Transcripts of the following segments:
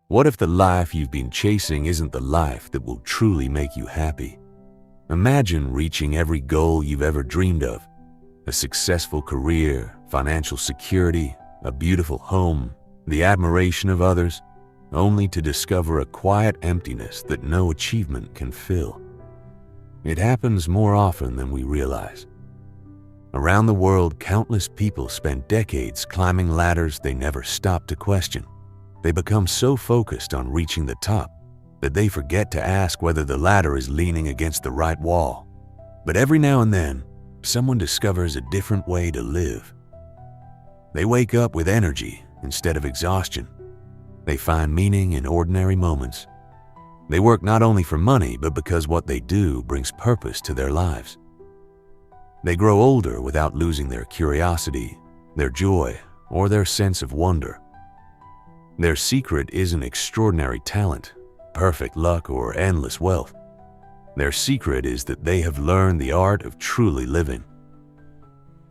What if the life you've been chasing isn't the life that will truly make you happy? Imagine reaching every goal you've ever dreamed of: a successful career, financial security, a beautiful home, the admiration of others, only to discover a quiet emptiness that no achievement can fill. It happens more often than we realize. Around the world, countless people spend decades climbing ladders they never stop to question. They become so focused on reaching the top that they forget to ask whether the ladder is leaning against the right wall. But every now and then, someone discovers a different way to live. They wake up with energy instead of exhaustion. They find meaning in ordinary moments. They work not only for money, but because what they do brings purpose to their lives. They grow older without losing their curiosity, their joy, or their sense of wonder. Their secret isn't extraordinary talent, perfect luck, or endless wealth. Their secret is that they have learned the art of truly living.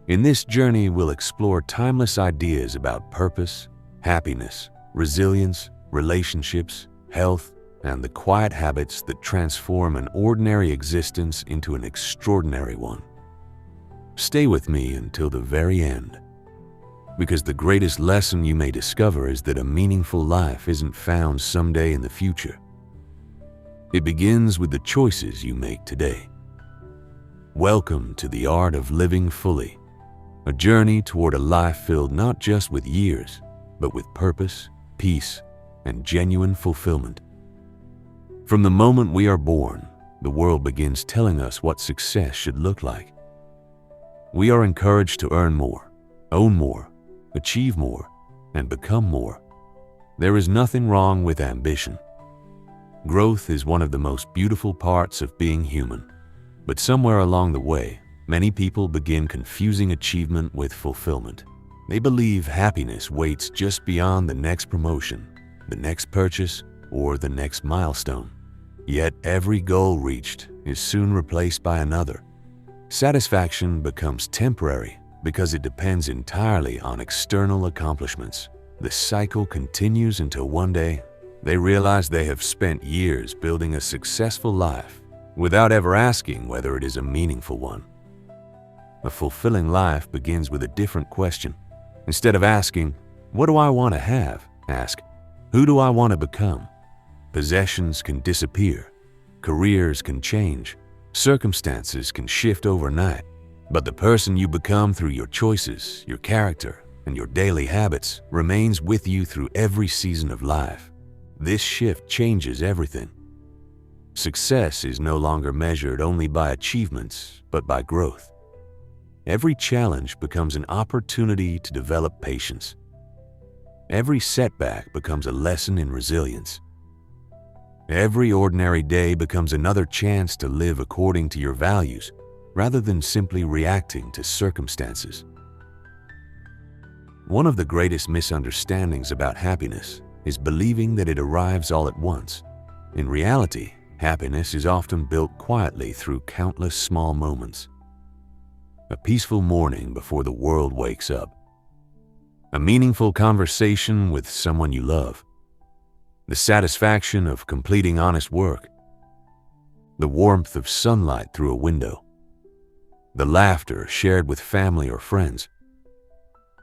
In this journey, we'll explore timeless ideas about purpose, happiness, resilience, relationships, health, and the quiet habits that transform an ordinary existence into an extraordinary one. Stay with me until the very end, because the greatest lesson you may discover is that a meaningful life isn't found someday in the future. It begins with the choices you make today. Welcome to the art of living fully, a journey toward a life filled not just with years, but with purpose, peace, and genuine fulfillment. From the moment we are born, the world begins telling us what success should look like. We are encouraged to earn more, own more, achieve more, and become more. There is nothing wrong with ambition. Growth is one of the most beautiful parts of being human. But somewhere along the way, many people begin confusing achievement with fulfillment. They believe happiness waits just beyond the next promotion, the next purchase, or the next milestone. Yet every goal reached is soon replaced by another. Satisfaction becomes temporary because it depends entirely on external accomplishments. The cycle continues until one day they realize they have spent years building a successful life without ever asking whether it is a meaningful one. A fulfilling life begins with a different question. Instead of asking, "What do I want to have?" ask, "Who do I want to become?" Possessions can disappear, careers can change, circumstances can shift overnight, but the person you become through your choices, your character, and your daily habits remains with you through every season of life. This shift changes everything. Success is no longer measured only by achievements, but by growth. Every challenge becomes an opportunity to develop patience. Every setback becomes a lesson in resilience. Every ordinary day becomes another chance to live according to your values, rather than simply reacting to circumstances. One of the greatest misunderstandings about happiness is believing that it arrives all at once. In reality, happiness is often built quietly through countless small moments. A peaceful morning before the world wakes up. A meaningful conversation with someone you love. The satisfaction of completing honest work. The warmth of sunlight through a window. The laughter shared with family or friends.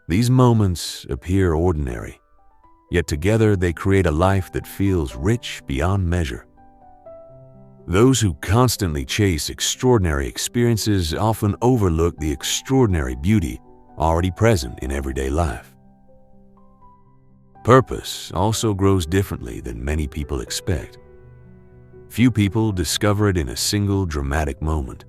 These moments appear ordinary, yet together they create a life that feels rich beyond measure. Those who constantly chase extraordinary experiences often overlook the extraordinary beauty already present in everyday life. Purpose also grows differently than many people expect. Few people discover it in a single dramatic moment.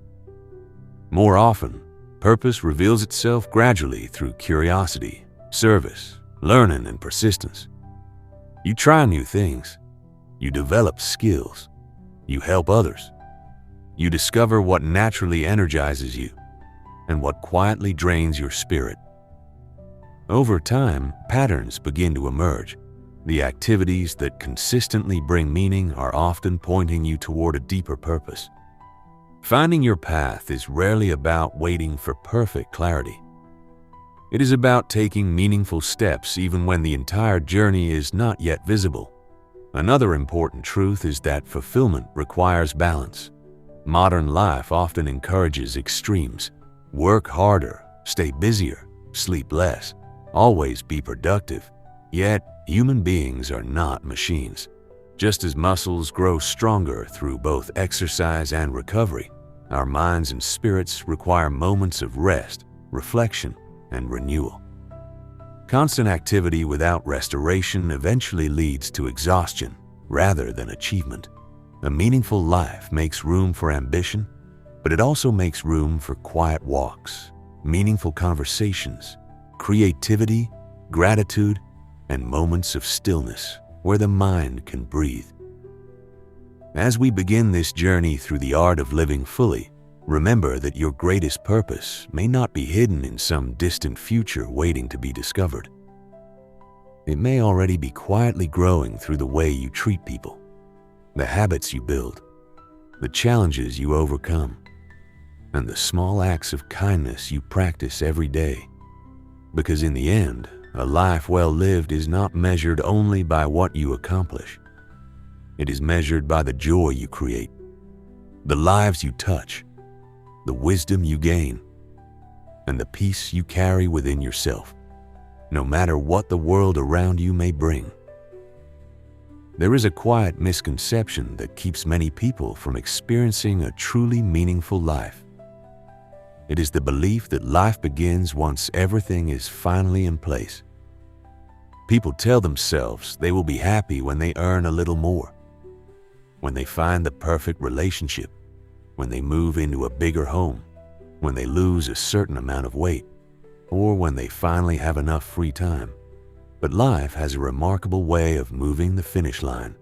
More often, purpose reveals itself gradually through curiosity, service, learning, and persistence. You try new things. You develop skills. You help others. You discover what naturally energizes you and what quietly drains your spirit. Over time, patterns begin to emerge. The activities that consistently bring meaning are often pointing you toward a deeper purpose. Finding your path is rarely about waiting for perfect clarity. It is about taking meaningful steps even when the entire journey is not yet visible. Another important truth is that fulfillment requires balance. Modern life often encourages extremes. Work harder, stay busier, sleep less, always be productive. Yet, human beings are not machines. Just as muscles grow stronger through both exercise and recovery, our minds and spirits require moments of rest, reflection, and renewal. Constant activity without restoration eventually leads to exhaustion rather than achievement. A meaningful life makes room for ambition, but it also makes room for quiet walks, meaningful conversations, creativity, gratitude, and moments of stillness where the mind can breathe. As we begin this journey through the art of living fully, remember that your greatest purpose may not be hidden in some distant future waiting to be discovered. It may already be quietly growing through the way you treat people, the habits you build, the challenges you overcome, and the small acts of kindness you practice every day. Because in the end, a life well lived is not measured only by what you accomplish. It is measured by the joy you create, the lives you touch, the wisdom you gain, and the peace you carry within yourself, no matter what the world around you may bring. There is a quiet misconception that keeps many people from experiencing a truly meaningful life. It is the belief that life begins once everything is finally in place. People tell themselves they will be happy when they earn a little more, when they find the perfect relationship, when they move into a bigger home, when they lose a certain amount of weight, or when they finally have enough free time. But life has a remarkable way of moving the finish line.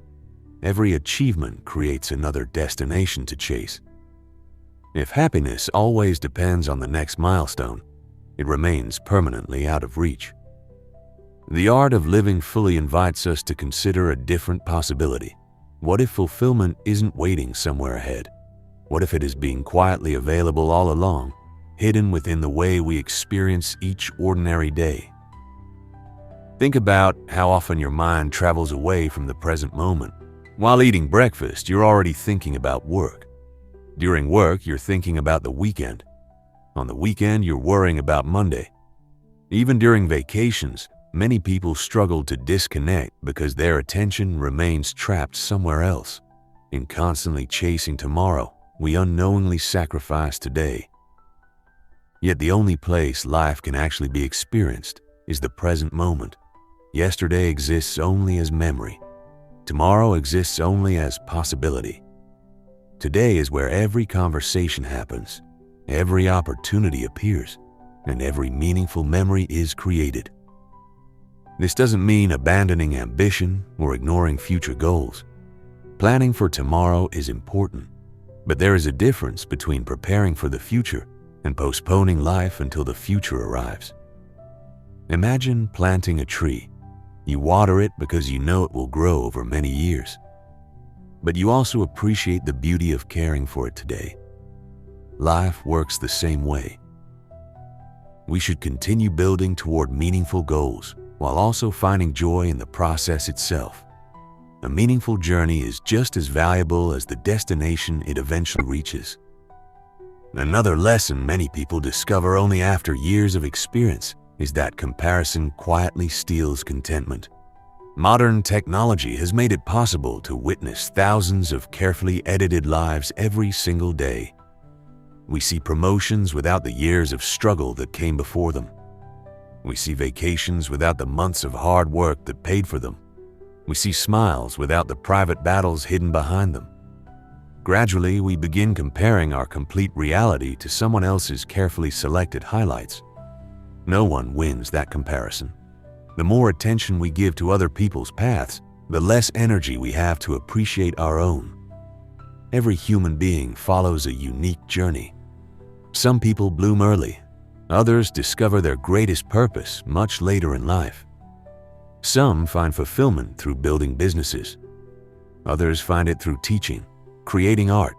Every achievement creates another destination to chase. If happiness always depends on the next milestone, it remains permanently out of reach. The art of living fully invites us to consider a different possibility. What if fulfillment isn't waiting somewhere ahead? What if it is being quietly available all along, hidden within the way we experience each ordinary day? Think about how often your mind travels away from the present moment. While eating breakfast, you're already thinking about work. During work, you're thinking about the weekend. On the weekend, you're worrying about Monday. Even during vacations, many people struggle to disconnect because their attention remains trapped somewhere else. In constantly chasing tomorrow, we unknowingly sacrifice today. Yet the only place life can actually be experienced is the present moment. Yesterday exists only as memory. Tomorrow exists only as possibility. Today is where every conversation happens, every opportunity appears, and every meaningful memory is created. This doesn't mean abandoning ambition or ignoring future goals. Planning for tomorrow is important, but there is a difference between preparing for the future and postponing life until the future arrives. Imagine planting a tree. You water it because you know it will grow over many years. But you also appreciate the beauty of caring for it today. Life works the same way. We should continue building toward meaningful goals while also finding joy in the process itself. A meaningful journey is just as valuable as the destination it eventually reaches. Another lesson many people discover only after years of experience is that comparison quietly steals contentment. Modern technology has made it possible to witness thousands of carefully edited lives every single day. We see promotions without the years of struggle that came before them. We see vacations without the months of hard work that paid for them. We see smiles without the private battles hidden behind them. Gradually, we begin comparing our complete reality to someone else's carefully selected highlights. No one wins that comparison. The more attention we give to other people's paths, the less energy we have to appreciate our own. Every human being follows a unique journey. Some people bloom early. Others discover their greatest purpose much later in life. Some find fulfillment through building businesses. Others find it through teaching, creating art,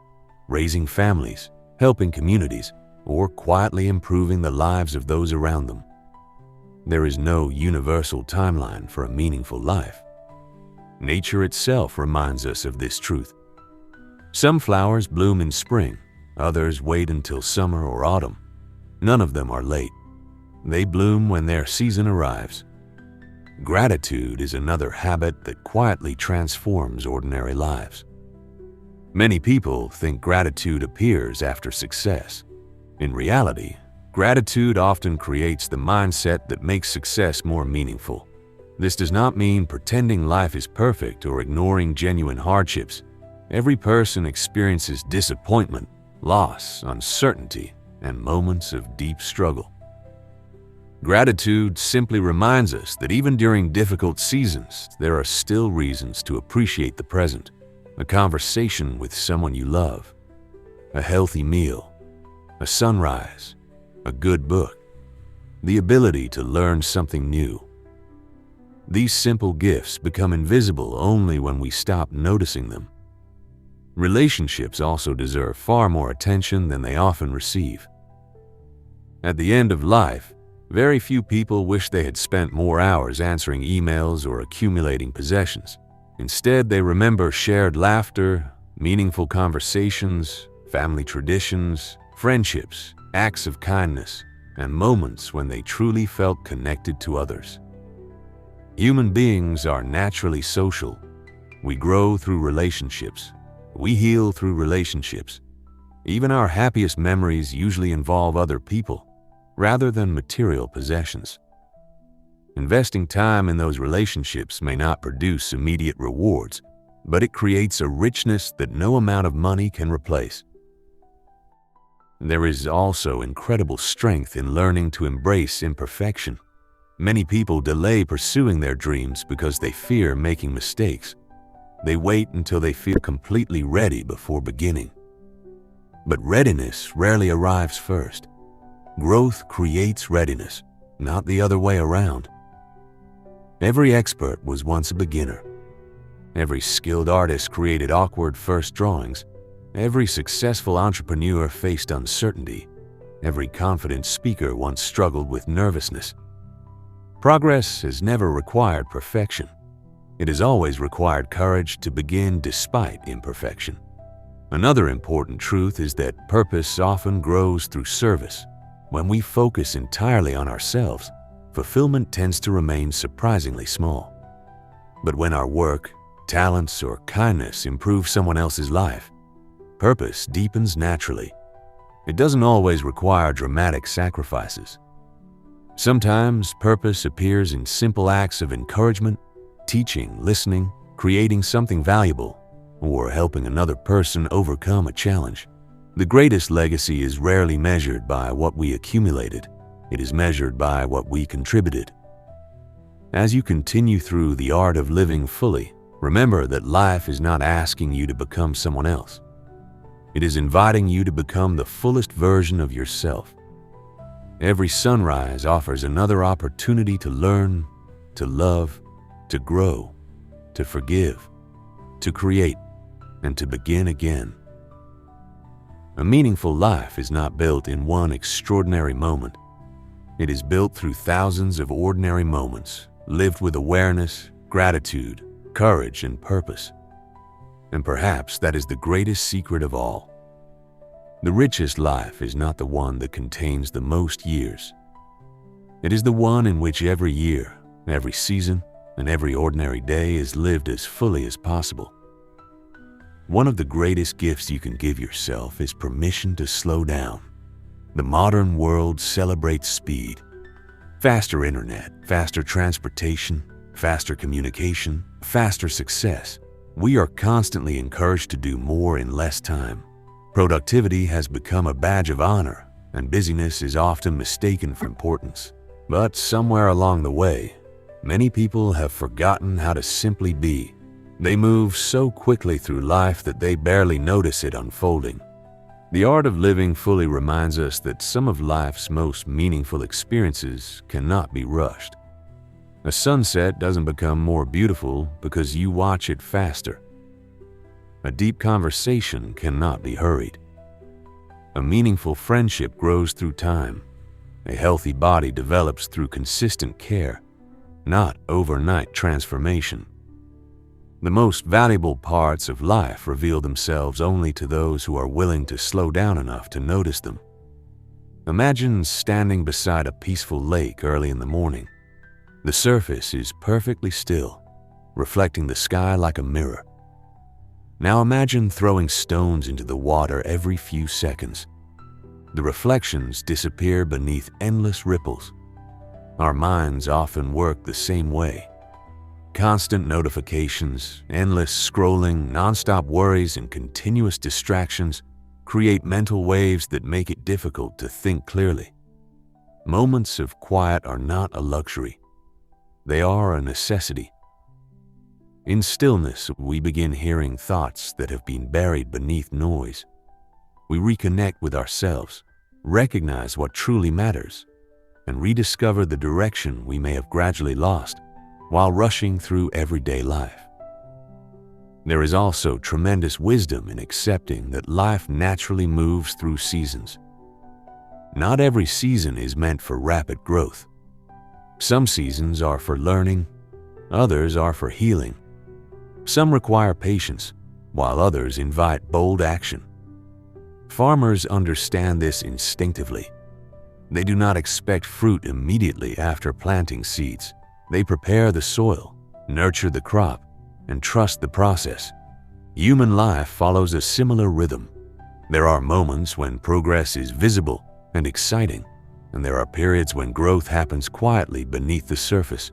raising families, helping communities, or quietly improving the lives of those around them. There is no universal timeline for a meaningful life. Nature itself reminds us of this truth. Some flowers bloom in spring, others wait until summer or autumn. None of them are late. They bloom when their season arrives. Gratitude is another habit that quietly transforms ordinary lives. Many people think gratitude appears after success. In reality, gratitude often creates the mindset that makes success more meaningful. This does not mean pretending life is perfect or ignoring genuine hardships. Every person experiences disappointment, loss, uncertainty, and moments of deep struggle. Gratitude simply reminds us that even during difficult seasons, there are still reasons to appreciate the present. A conversation with someone you love, a healthy meal, a sunrise, a good book, the ability to learn something new. These simple gifts become invisible only when we stop noticing them. Relationships also deserve far more attention than they often receive. At the end of life, very few people wish they had spent more hours answering emails or accumulating possessions. Instead, they remember shared laughter, meaningful conversations, family traditions, friendships, acts of kindness, and moments when they truly felt connected to others. Human beings are naturally social. We grow through relationships. We heal through relationships. Even our happiest memories usually involve other people, rather than material possessions. Investing time in those relationships may not produce immediate rewards, but it creates a richness that no amount of money can replace. There is also incredible strength in learning to embrace imperfection. Many people delay pursuing their dreams because they fear making mistakes. They wait until they feel completely ready before beginning. But readiness rarely arrives first. Growth creates readiness, not the other way around. Every expert was once a beginner. Every skilled artist created awkward first drawings. Every successful entrepreneur faced uncertainty. Every confident speaker once struggled with nervousness. Progress has never required perfection. It has always required courage to begin despite imperfection. Another important truth is that purpose often grows through service. When we focus entirely on ourselves, fulfillment tends to remain surprisingly small. But when our work, talents, or kindness improve someone else's life, purpose deepens naturally. It doesn't always require dramatic sacrifices. Sometimes purpose appears in simple acts of encouragement, teaching, listening, creating something valuable, or helping another person overcome a challenge. The greatest legacy is rarely measured by what we accumulated. It is measured by what we contributed. As you continue through the art of living fully, remember that life is not asking you to become someone else. It is inviting you to become the fullest version of yourself. Every sunrise offers another opportunity to learn, to love, to grow, to forgive, to create, and to begin again. A meaningful life is not built in one extraordinary moment. It is built through thousands of ordinary moments, lived with awareness, gratitude, courage, and purpose. And perhaps that is the greatest secret of all. The richest life is not the one that contains the most years. It is the one in which every year, every season, and every ordinary day is lived as fully as possible. One of the greatest gifts you can give yourself is permission to slow down. The modern world celebrates speed. Faster internet, faster transportation, faster communication, faster success. We are constantly encouraged to do more in less time. Productivity has become a badge of honor, and busyness is often mistaken for importance. But somewhere along the way, many people have forgotten how to simply be. They move so quickly through life that they barely notice it unfolding. The art of living fully reminds us that some of life's most meaningful experiences cannot be rushed. A sunset doesn't become more beautiful because you watch it faster. A deep conversation cannot be hurried. A meaningful friendship grows through time. A healthy body develops through consistent care, not overnight transformation. The most valuable parts of life reveal themselves only to those who are willing to slow down enough to notice them. Imagine standing beside a peaceful lake early in the morning. The surface is perfectly still, reflecting the sky like a mirror. Now imagine throwing stones into the water every few seconds. The reflections disappear beneath endless ripples. Our minds often work the same way. Constant notifications, endless scrolling, nonstop worries, and continuous distractions create mental waves that make it difficult to think clearly. Moments of quiet are not a luxury. They are a necessity. In stillness, we begin hearing thoughts that have been buried beneath noise. We reconnect with ourselves, recognize what truly matters, and rediscover the direction we may have gradually lost while rushing through everyday life. There is also tremendous wisdom in accepting that life naturally moves through seasons. Not every season is meant for rapid growth. Some seasons are for learning, others are for healing. Some require patience, while others invite bold action. Farmers understand this instinctively. They do not expect fruit immediately after planting seeds. They prepare the soil, nurture the crop, and trust the process. Human life follows a similar rhythm. There are moments when progress is visible and exciting, and there are periods when growth happens quietly beneath the surface.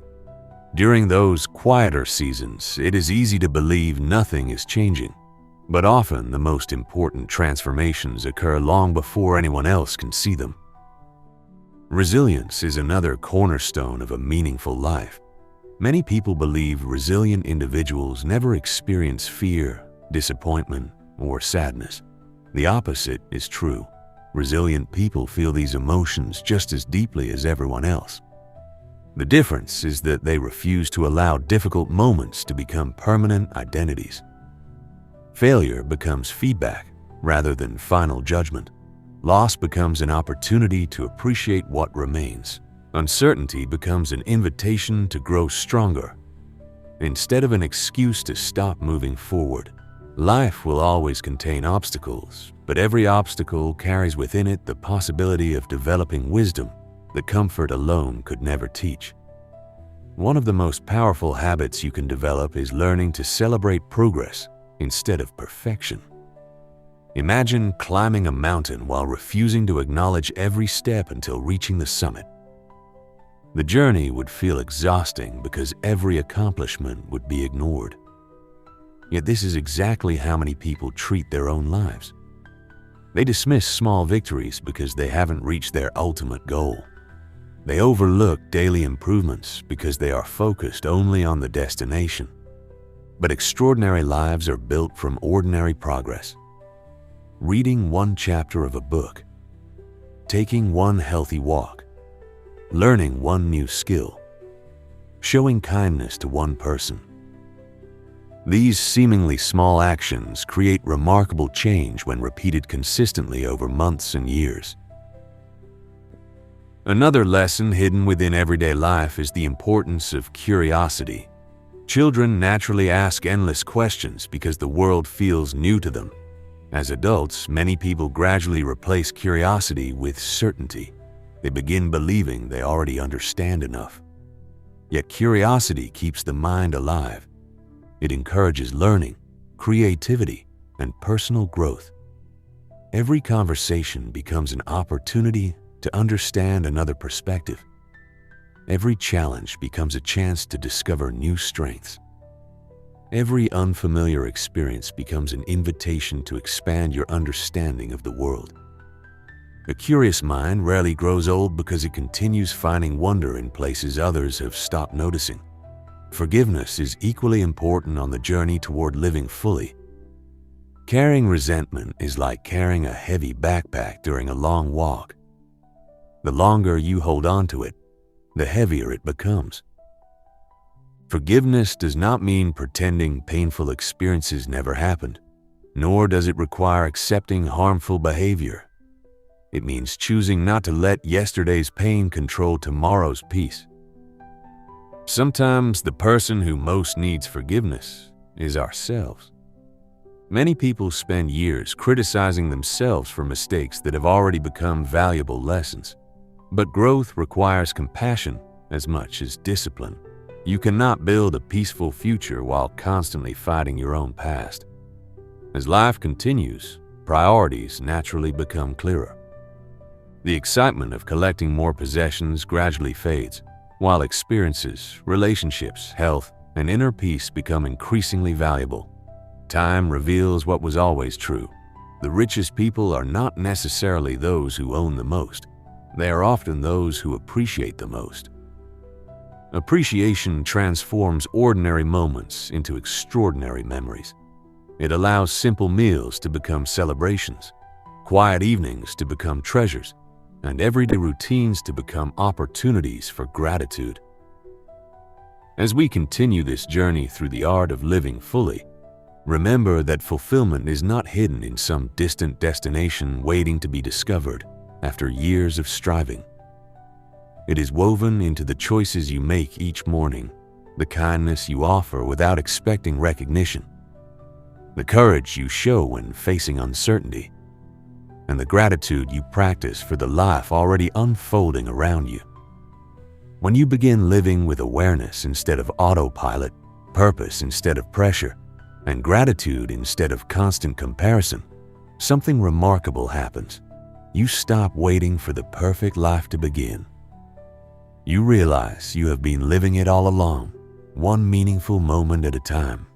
During those quieter seasons, it is easy to believe nothing is changing, but often the most important transformations occur long before anyone else can see them. Resilience is another cornerstone of a meaningful life. Many people believe resilient individuals never experience fear, disappointment, or sadness. The opposite is true. Resilient people feel these emotions just as deeply as everyone else. The difference is that they refuse to allow difficult moments to become permanent identities. Failure becomes feedback rather than final judgment. Loss becomes an opportunity to appreciate what remains. Uncertainty becomes an invitation to grow stronger. Instead of an excuse to stop moving forward, life will always contain obstacles, but every obstacle carries within it the possibility of developing wisdom that comfort alone could never teach. One of the most powerful habits you can develop is learning to celebrate progress instead of perfection. Imagine climbing a mountain while refusing to acknowledge every step until reaching the summit. The journey would feel exhausting because every accomplishment would be ignored. Yet this is exactly how many people treat their own lives. They dismiss small victories because they haven't reached their ultimate goal. They overlook daily improvements because they are focused only on the destination. But extraordinary lives are built from ordinary progress. Reading one chapter of a book, taking one healthy walk, learning one new skill, showing kindness to one person. These seemingly small actions create remarkable change when repeated consistently over months and years. Another lesson hidden within everyday life is the importance of curiosity. Children naturally ask endless questions because the world feels new to them. As adults, many people gradually replace curiosity with certainty. They begin believing they already understand enough. Yet curiosity keeps the mind alive. It encourages learning, creativity, and personal growth. Every conversation becomes an opportunity to understand another perspective. Every challenge becomes a chance to discover new strengths. Every unfamiliar experience becomes an invitation to expand your understanding of the world. A curious mind rarely grows old because it continues finding wonder in places others have stopped noticing. Forgiveness is equally important on the journey toward living fully. Carrying resentment is like carrying a heavy backpack during a long walk. The longer you hold on to it, the heavier it becomes. Forgiveness does not mean pretending painful experiences never happened, nor does it require accepting harmful behavior. It means choosing not to let yesterday's pain control tomorrow's peace. Sometimes the person who most needs forgiveness is ourselves. Many people spend years criticizing themselves for mistakes that have already become valuable lessons. But growth requires compassion as much as discipline. You cannot build a peaceful future while constantly fighting your own past. As life continues, priorities naturally become clearer. The excitement of collecting more possessions gradually fades, while experiences, relationships, health, and inner peace become increasingly valuable. Time reveals what was always true. The richest people are not necessarily those who own the most. They are often those who appreciate the most. Appreciation transforms ordinary moments into extraordinary memories. It allows simple meals to become celebrations, quiet evenings to become treasures, and everyday routines to become opportunities for gratitude. As we continue this journey through the art of living fully, remember that fulfillment is not hidden in some distant destination waiting to be discovered after years of striving. It is woven into the choices you make each morning, the kindness you offer without expecting recognition, the courage you show when facing uncertainty, and the gratitude you practice for the life already unfolding around you. When you begin living with awareness instead of autopilot, purpose instead of pressure, and gratitude instead of constant comparison, something remarkable happens. You stop waiting for the perfect life to begin. You realize you have been living it all along, one meaningful moment at a time.